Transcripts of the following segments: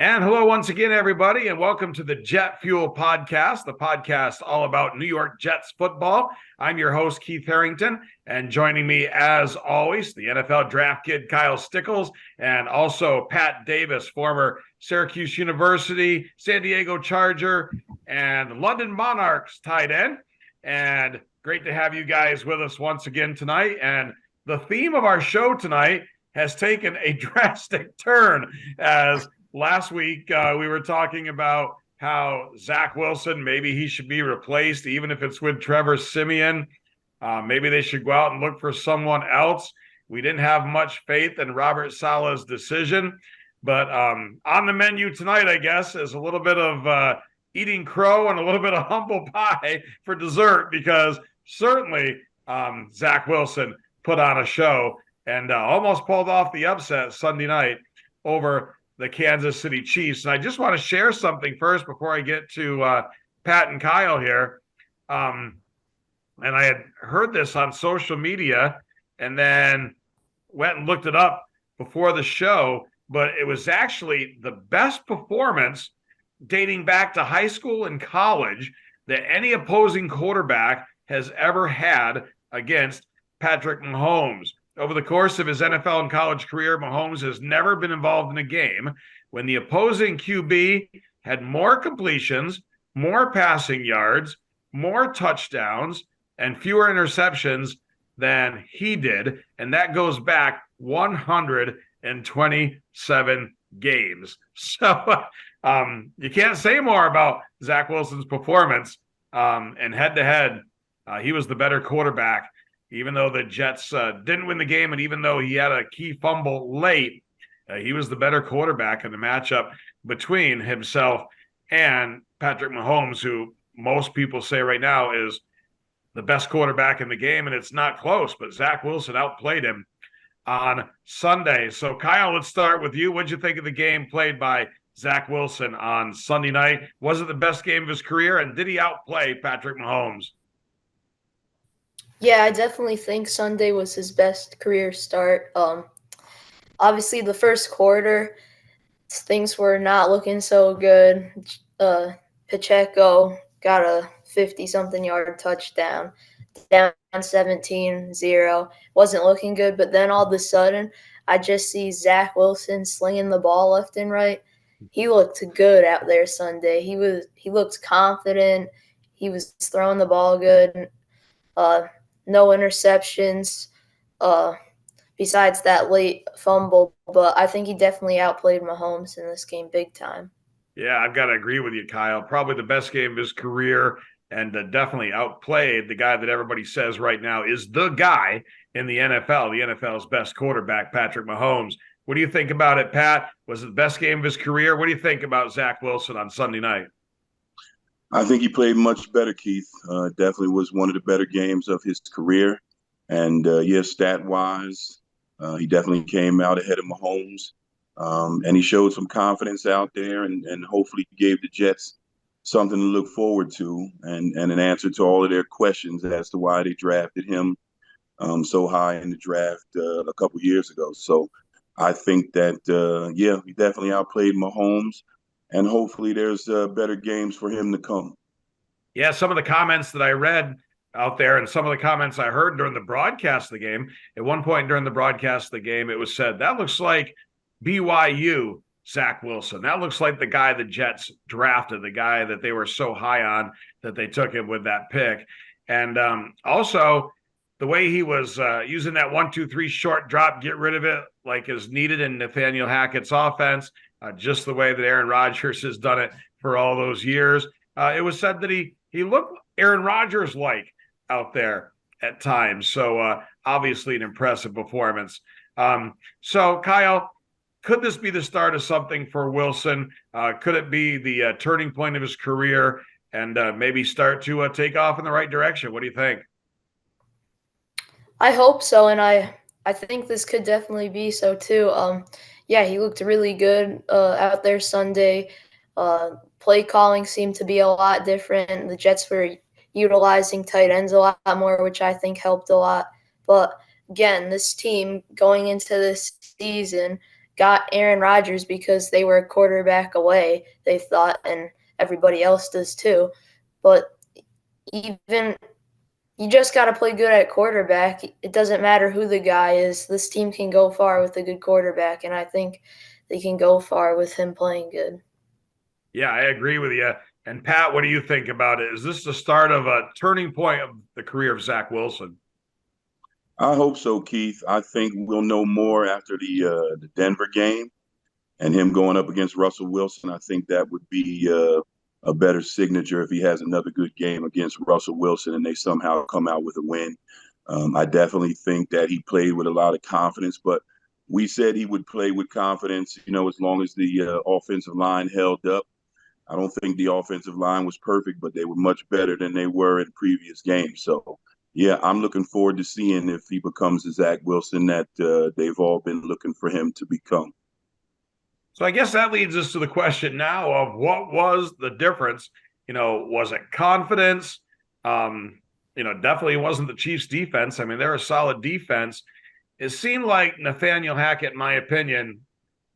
And hello once again, everybody, and welcome to the JetFuel podcast, the podcast all about New York Jets football. I'm your host, Keith Harrington, and joining me, as always, the NFL draft kid, Kyle Stickles, and also Pat Davis, former Syracuse University, San Diego Charger, and London Monarchs tight end. And great to have you guys with us once again tonight. And the theme of our show tonight has taken a drastic turn as last week, we were talking about how Zach Wilson, maybe he should be replaced, even if it's with Trevor Siemian. Maybe they should go out and look for someone else. We didn't have much faith in Robert Saleh's decision. But on the menu tonight, I guess, is a little bit of eating crow and a little bit of humble pie for dessert, because certainly Zach Wilson put on a show and almost pulled off the upset Sunday night over the Kansas City Chiefs. And I just want to share something first before I get to Pat and Kyle here. And I had heard this on social media and then went and looked it up before the show, but it was actually the best performance dating back to high school and college that any opposing quarterback has ever had against Patrick Mahomes. Over the course of his NFL and college career, Mahomes has never been involved in a game when the opposing QB had more completions, more passing yards, more touchdowns, and fewer interceptions than he did. And that goes back 127 games. So you can't say more about Zach Wilson's performance. And head-to-head, he was the better quarterback. Even though the Jets didn't win the game, and even though he had a key fumble late, he was the better quarterback in the matchup between himself and Patrick Mahomes, who most people say right now is the best quarterback in the game, and it's not close. But Zach Wilson outplayed him on Sunday. So, Kyle, let's start with you. What did you think of the game played by Zach Wilson on Sunday night? Was it the best game of his career, and did he outplay Patrick Mahomes? Yeah, I definitely think Sunday was his best career start. Obviously, the first quarter, things were not looking so good. Pacheco got a 50-something yard touchdown, down 17-0. Wasn't looking good, but then all of a sudden, I just see Zach Wilson slinging the ball left and right. He looked good out there Sunday. He looked confident. He was throwing the ball good. No interceptions besides that late fumble, but I think he definitely outplayed Mahomes in this game big time. Yeah, I've got to agree with you, Kyle. Probably the best game of his career, and definitely outplayed the guy that everybody says right now is the guy in the NFL's best quarterback, Patrick Mahomes. What do you think about it, Pat? Was it the best game of his career? What do you think about Zach Wilson on Sunday night? I think he played much better, Keith. Definitely was one of the better games of his career. And stat-wise, he definitely came out ahead of Mahomes. And he showed some confidence out there and hopefully gave the Jets something to look forward to and an answer to all of their questions as to why they drafted him so high in the draft a couple years ago. So I think that, he definitely outplayed Mahomes. And hopefully there's better games for him to come. Yeah, some of the comments that I read out there and some of the comments I heard during the broadcast of the game, at one point during the broadcast of the game, it was said, that looks like BYU Zach Wilson. That looks like the guy the Jets drafted, the guy that they were so high on that they took him with that pick. And also the way he was using that 1-2-3 short drop, get rid of it like is needed in Nathaniel Hackett's offense. Just the way that Aaron Rodgers has done it for all those years. It was said that he looked Aaron Rodgers-like out there at times. So obviously an impressive performance. So, Kyle, could this be the start of something for Wilson? Could it be the turning point of his career and maybe start to take off in the right direction? What do you think? I hope so, and I think this could definitely be so too. Yeah, he looked really good out there Sunday. Play calling seemed to be a lot different. The Jets were utilizing tight ends a lot more, which I think helped a lot. But again, this team going into this season got Aaron Rodgers because they were a quarterback away, they thought, and everybody else does too. But even you just got to play good at quarterback. It doesn't matter who the guy is. This team can go far with a good quarterback, and I think they can go far with him playing good. Yeah, I agree with you. And Pat, what do you think about it? Is this the start of a turning point of the career of Zach Wilson? I hope so, Keith. I think we'll know more after the Denver game and him going up against Russell Wilson. I think that would be a better signature if he has another good game against Russell Wilson and they somehow come out with a win. I definitely think that he played with a lot of confidence, but we said he would play with confidence, as long as the offensive line held up. I don't think the offensive line was perfect, but they were much better than they were in previous games. So, yeah, I'm looking forward to seeing if he becomes the Zach Wilson that they've all been looking for him to become. So I guess that leads us to the question now of what was the difference? Was it confidence? Definitely wasn't the Chiefs' defense. I mean, they're a solid defense. It seemed like Nathaniel Hackett, in my opinion,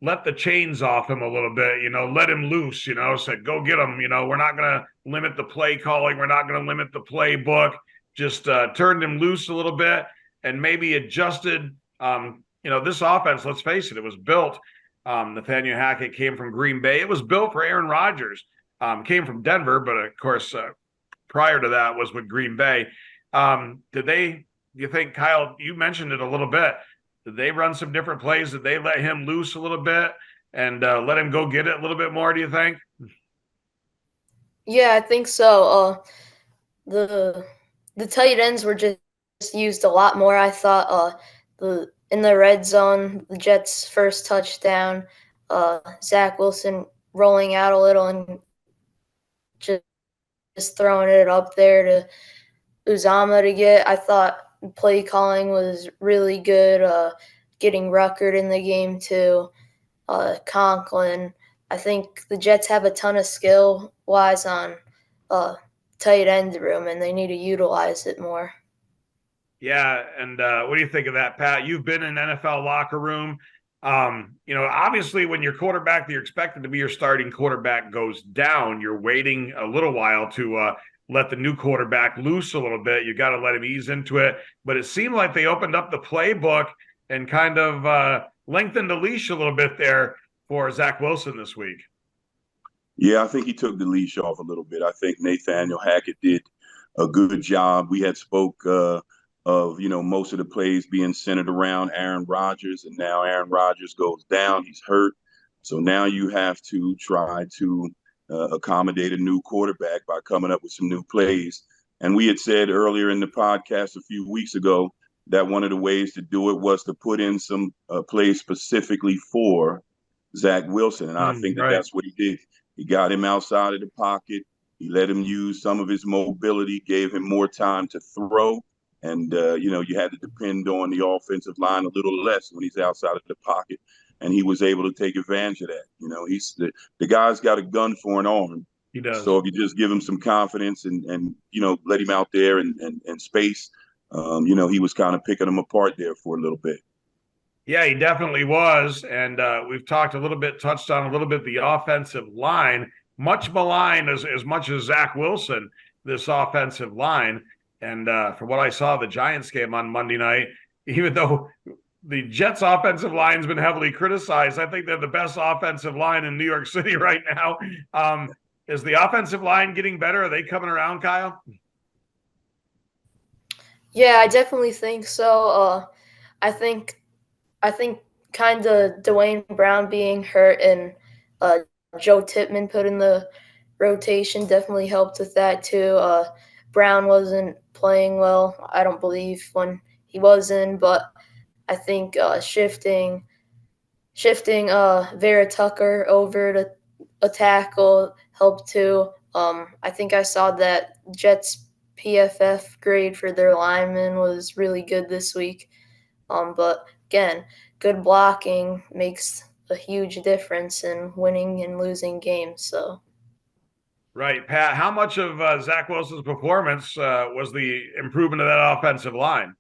let the chains off him a little bit, let him loose, said, go get him. We're not going to limit the play calling. We're not going to limit the playbook. Just turned him loose a little bit and maybe adjusted. This offense, let's face it was built. Nathaniel Hackett came from Green Bay. It was built for Aaron Rodgers. Came from Denver, but of course, prior to that was with Green Bay. You think, Kyle, you mentioned it a little bit. Did they run some different plays? Did they let him loose a little bit and let him go get it a little bit more, do you think? Yeah, I think so. The tight ends were just used a lot more. I thought in the red zone, the Jets' first touchdown, Zach Wilson rolling out a little and just throwing it up there to Uzama to get. I thought play calling was really good. Getting Ruckert in the game too. Conklin. I think the Jets have a ton of skill wise on tight end room, and they need to utilize it more. Yeah, and what do you think of that, Pat? You've been in NFL locker room. Obviously, when your quarterback that you're expected to be your starting quarterback goes down, you're waiting a little while to let the new quarterback loose a little bit. You got to let him ease into it. But it seemed like they opened up the playbook and kind of lengthened the leash a little bit there for Zach Wilson this week. Yeah, I think he took the leash off a little bit. I think Nathaniel Hackett did a good job. We had spoke of most of the plays being centered around Aaron Rodgers, and now Aaron Rodgers goes down. He's hurt, so now you have to try to accommodate a new quarterback by coming up with some new plays. And we had said earlier in the podcast a few weeks ago that one of the ways to do it was to put in some plays specifically for Zach Wilson, and I think that's what he did. He got him outside of the pocket. He let him use some of his mobility, gave him more time to throw. And, you had to depend on the offensive line a little less when he's outside of the pocket. And he was able to take advantage of that. He's the guy's got a gun for an arm. He does. So if you just give him some confidence and let him out there and space, he was kind of picking them apart there for a little bit. Yeah, he definitely was. And we've touched on a little bit the offensive line, much maligned as much as Zach Wilson, this offensive line. And from what I saw, the Giants game on Monday night, even though the Jets offensive line's been heavily criticized, I think they're the best offensive line in New York City right now. Is the offensive line getting better? Are they coming around, Kyle? Yeah, I definitely think so. I think kind of Dwayne Brown being hurt and Joe Tippmann put in the rotation definitely helped with that too. Brown wasn't playing well, I don't believe, when he was in, but I think shifting Vera Tucker over to a tackle helped too. I think I saw that Jets PFF grade for their linemen was really good this week. But again, good blocking makes a huge difference in winning and losing games. So, right, Pat. How much of Zach Wilson's performance was the improvement of that offensive line?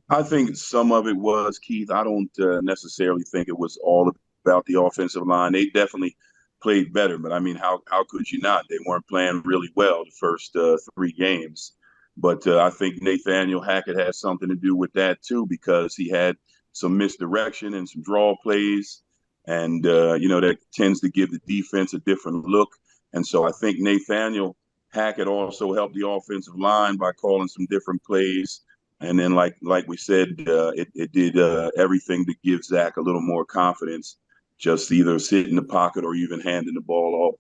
I think some of it was, Keith. I don't necessarily think it was all about the offensive line. They definitely played better, but I mean, how could you not? They weren't playing really well the first three games. But I think Nathaniel Hackett has something to do with that too, because he had some misdirection and some draw plays, and that tends to give the defense a different look. And so I think Nathaniel Hackett also helped the offensive line by calling some different plays. And then, like we said, it did everything to give Zach a little more confidence, just either sit in the pocket or even handing the ball off.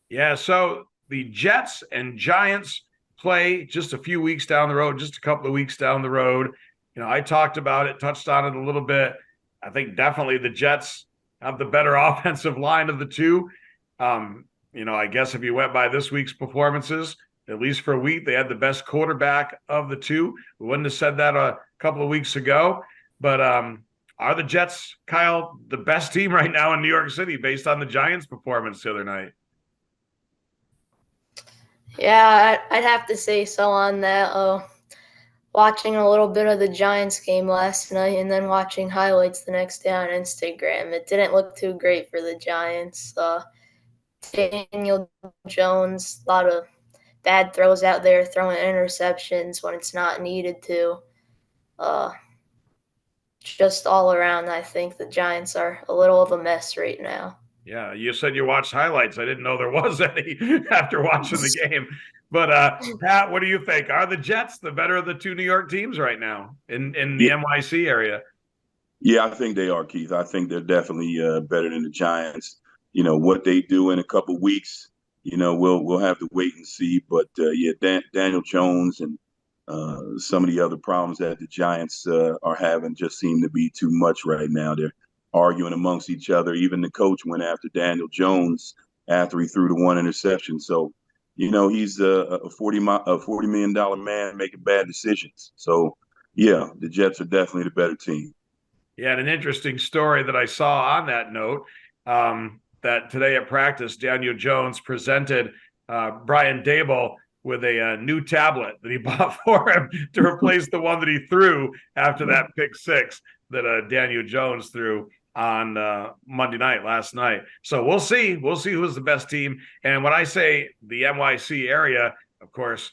Yeah, so the Jets and Giants play just a few weeks down the road, just a couple of weeks down the road. I talked about it, touched on it a little bit. I think definitely the Jets have the better offensive line of the two. I guess if you went by this week's performances, at least for a week, they had the best quarterback of the two. We wouldn't have said that a couple of weeks ago. But are the Jets, Kyle, the best team right now in New York City based on the Giants' performance the other night? Yeah, I'd have to say so on that. Watching a little bit of the Giants game last night and then watching highlights the next day on Instagram, it didn't look too great for the Giants. Daniel Jones, a lot of bad throws out there, throwing interceptions when it's not needed to. Just all around, I think the Giants are a little of a mess right now. Yeah, you said you watched highlights. I didn't know there was any after watching the game. But Pat, what do you think? Are the Jets the better of the two New York teams right now in the NYC area? Yeah, I think they are, Keith. I think they're definitely better than the Giants. What they do in a couple weeks, we'll have to wait and see. But Daniel Jones and some of the other problems that the Giants are having just seem to be too much right now. They're arguing amongst each other. Even the coach went after Daniel Jones after he threw the one interception. So, he's a $40 million man making bad decisions. So, yeah, the Jets are definitely the better team. Yeah, and an interesting story that I saw on that note, that today at practice, Daniel Jones presented Brian Dable with a new tablet that he bought for him to replace the one that he threw after that pick six that Daniel Jones threw on Monday night, last night. So we'll see. We'll see who's the best team. And when I say the NYC area, of course,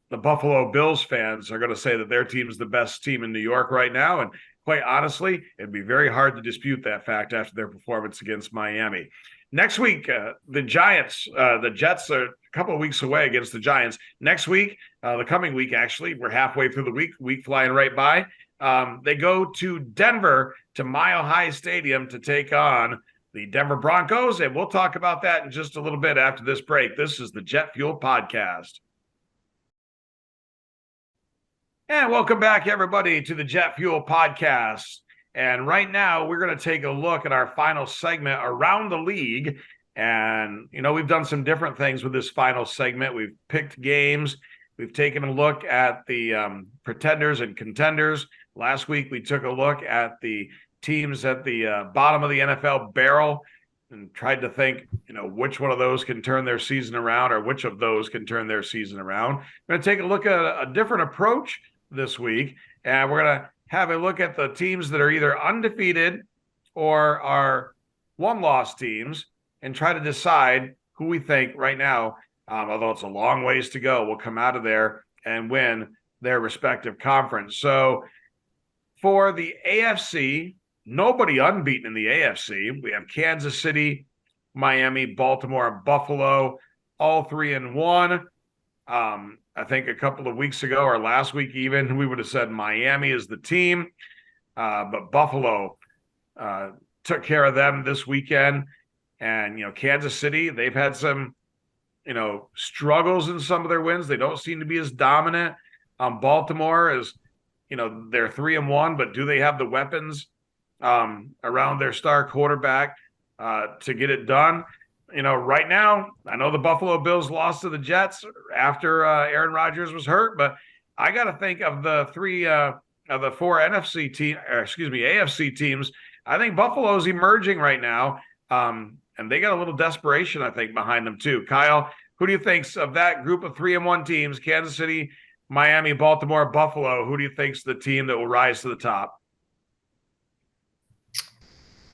the Buffalo Bills fans are going to say that their team is the best team in New York right now. And quite honestly, it'd be very hard to dispute that fact after their performance against Miami. Next week, the Jets are a couple of weeks away against the Giants. Next week, the coming week, actually, we're halfway through the week flying right by. They go to Denver, to Mile High Stadium, to take on the Denver Broncos, and we'll talk about that in just a little bit after this break. This is the Jet Fuel Podcast. And welcome back, everybody, to the Jet Fuel Podcast. And right now, we're going to take a look at our final segment, Around the League. And, we've done some different things with this final segment. We've picked games. We've taken a look at the pretenders and contenders. Last week, we took a look at the teams at the bottom of the NFL barrel and tried to think, which one of those can turn their season around, or which of those can turn their season around. We're going to take a look at a different approach this week, and we're going to have a look at the teams that are either undefeated or are one-loss teams and try to decide who we think right now, although it's a long ways to go, will come out of there and win their respective conference. So for the AFC, nobody unbeaten in the AFC. We have Kansas City, Miami, Baltimore, and Buffalo, all 3-1. I think a couple of weeks ago, or last week even, we would have said Miami is the team. But Buffalo took care of them this weekend. And, Kansas City, they've had some, struggles in some of their wins. They don't seem to be as dominant. Baltimore is, they're 3-1, but do they have the weapons around their star quarterback to get it done? Right now, I know the Buffalo Bills lost to the Jets after Aaron Rodgers was hurt, but I got to think of the four AFC teams. I think Buffalo's emerging right now, and they got a little desperation, I think, behind them too. Kyle, who do you think's of that group of 3-1 teams? Kansas City, Miami, Baltimore, Buffalo. Who do you think's the team that will rise to the top?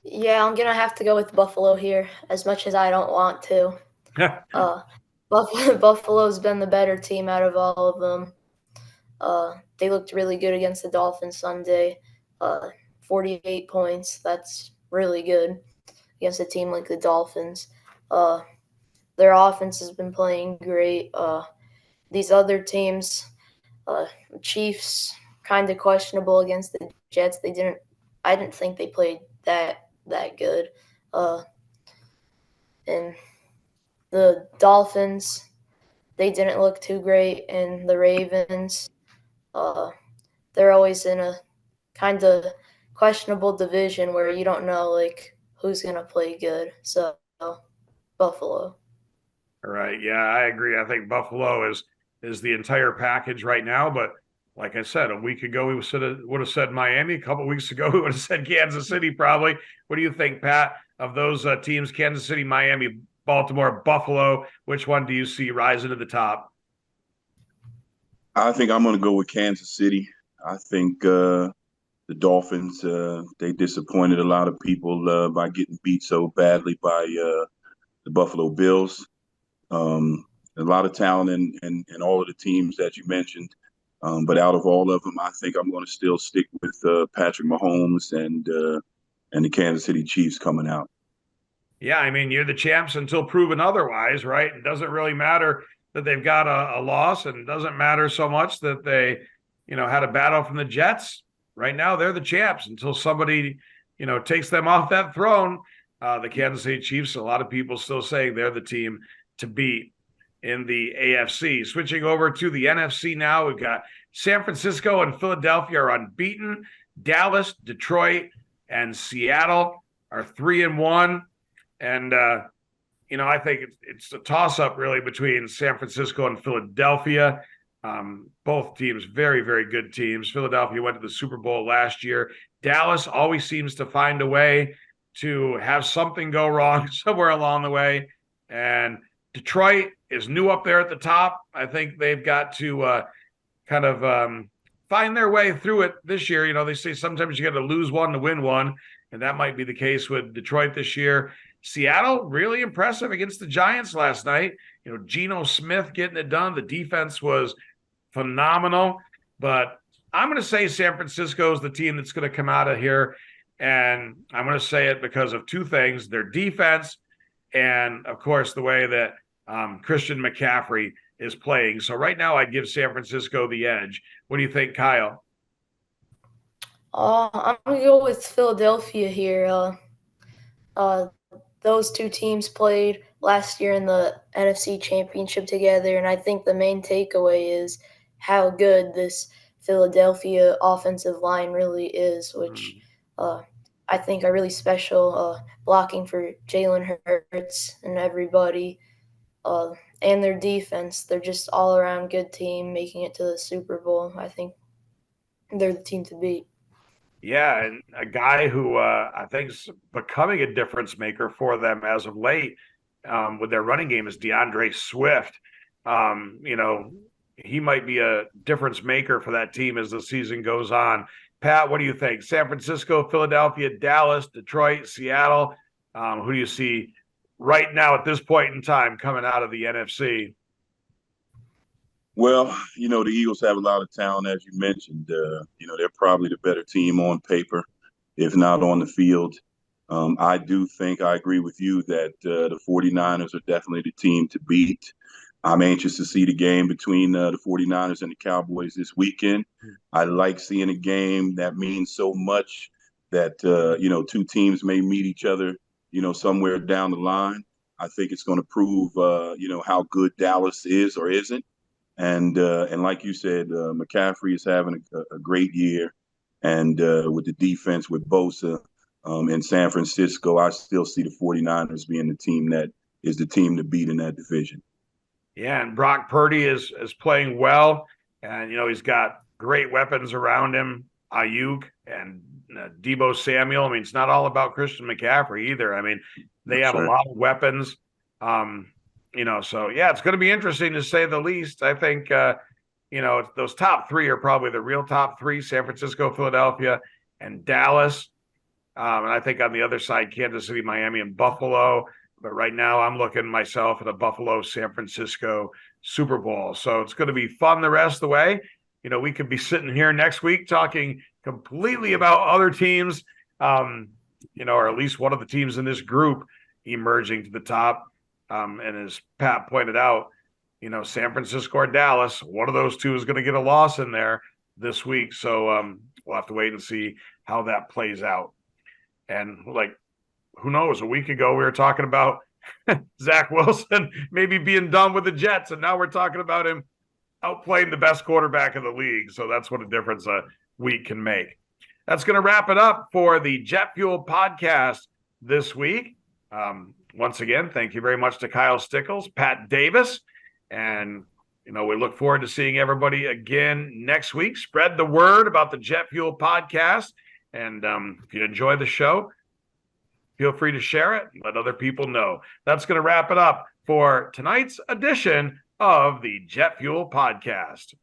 Yeah, I'm gonna have to go with Buffalo here, as much as I don't want to. Uh, Buffalo's been the better team out of all of them. They looked really good against the Dolphins Sunday. 48 points. That's really good against a team like the Dolphins. Their offense has been playing great. These other teams, uh, Chiefs, kind of questionable against the Jets. I didn't think they played that good. And the Dolphins, they didn't look too great. And the Ravens, uh, they're always in a kind of questionable division where you don't know like who's gonna play good. So Buffalo. All right. Yeah, I agree. I think Buffalo is the entire package right now. But like I said, a week ago we would have said Miami. A couple of weeks ago we would have said Kansas City. Probably. What do you think, Pat, of those teams? Kansas City, Miami, Baltimore, Buffalo. Which one do you see rising to the top? I think I'm going to go with Kansas City. I think the Dolphins, they disappointed a lot of people by getting beat so badly by the Buffalo Bills. A lot of talent in all of the teams that you mentioned. But out of all of them, I think I'm going to still stick with Patrick Mahomes and the Kansas City Chiefs coming out. Yeah, I mean, you're the champs until proven otherwise, right? It doesn't really matter that they've got a loss, and it doesn't matter so much that they, had a battle from the Jets. Right now, they're the champs until somebody, takes them off that throne. The Kansas City Chiefs, a lot of people still saying they're the team to beat in the AFC. Switching over to the NFC now, we've got San Francisco and Philadelphia are unbeaten. Dallas, Detroit, and Seattle are 3-1. And, I think it's a toss-up really between San Francisco and Philadelphia. Both teams, very, very good teams. Philadelphia went to the Super Bowl last year. Dallas always seems to find a way to have something go wrong somewhere along the way. And Detroit is new up there at the top. I think they've got to kind of find their way through it this year. They say sometimes you got to lose one to win one, and that might be the case with Detroit this year. Seattle, really impressive against the Giants last night. Geno Smith getting it done. The defense was phenomenal. But I'm going to say San Francisco is the team that's going to come out of here. And I'm going to say it because of two things: their defense and, of course, the way that Christian McCaffrey is playing. So right now I'd give San Francisco the edge. What do you think, Kyle? I'm going to go with Philadelphia here. Those two teams played last year in the NFC Championship together, and I think the main takeaway is how good this Philadelphia offensive line really is, which I think are really special, blocking for Jalen Hurts and everybody, and their defense. They're just all-around good team making it to the Super Bowl. I think they're the team to beat. Yeah, and a guy who I think is becoming a difference maker for them as of late with their running game is DeAndre Swift. He might be a difference maker for that team as the season goes on. Pat, what do you think? San Francisco, Philadelphia, Dallas, Detroit, Seattle. Who do you see right now at this point in time coming out of the NFC? Well, the Eagles have a lot of talent, as you mentioned. They're probably the better team on paper, if not on the field. I do think I agree with you that the 49ers are definitely the team to beat. I'm anxious to see the game between the 49ers and the Cowboys this weekend. I like seeing a game that means so much that, two teams may meet each other, somewhere down the line. I think it's going to prove, how good Dallas is or isn't. And like you said, McCaffrey is having a great year. And with the defense with Bosa in San Francisco, I still see the 49ers being the team that is the team to beat in that division. Yeah, and Brock Purdy is playing well. And, he's got great weapons around him, Ayuk and Deebo Samuel. I mean, it's not all about Christian McCaffrey either. I mean, they have a lot of weapons. So yeah, it's going to be interesting to say the least. I think, those top three are probably the real top three: San Francisco, Philadelphia, and Dallas. And I think on the other side, Kansas City, Miami, and Buffalo. But right now, I'm looking myself at a Buffalo, San Francisco Super Bowl. So it's going to be fun the rest of the way. We could be sitting here next week talking completely about other teams, or at least one of the teams in this group emerging to the top. And as Pat pointed out, San Francisco or Dallas, one of those two is going to get a loss in there this week. So we'll have to wait and see how that plays out. And who knows? A week ago, we were talking about Zach Wilson maybe being done with the Jets. And now we're talking about him outplaying the best quarterback in the league. So that's what a difference a week can make. That's going to wrap it up for the JetFuel podcast this week. Once again, thank you very much to Kyle Stickles, Pat Davis. And, we look forward to seeing everybody again next week. Spread the word about the JetFuel podcast. And if you enjoy the show, feel free to share it and let other people know. That's going to wrap it up for tonight's edition of the JetFuel podcast.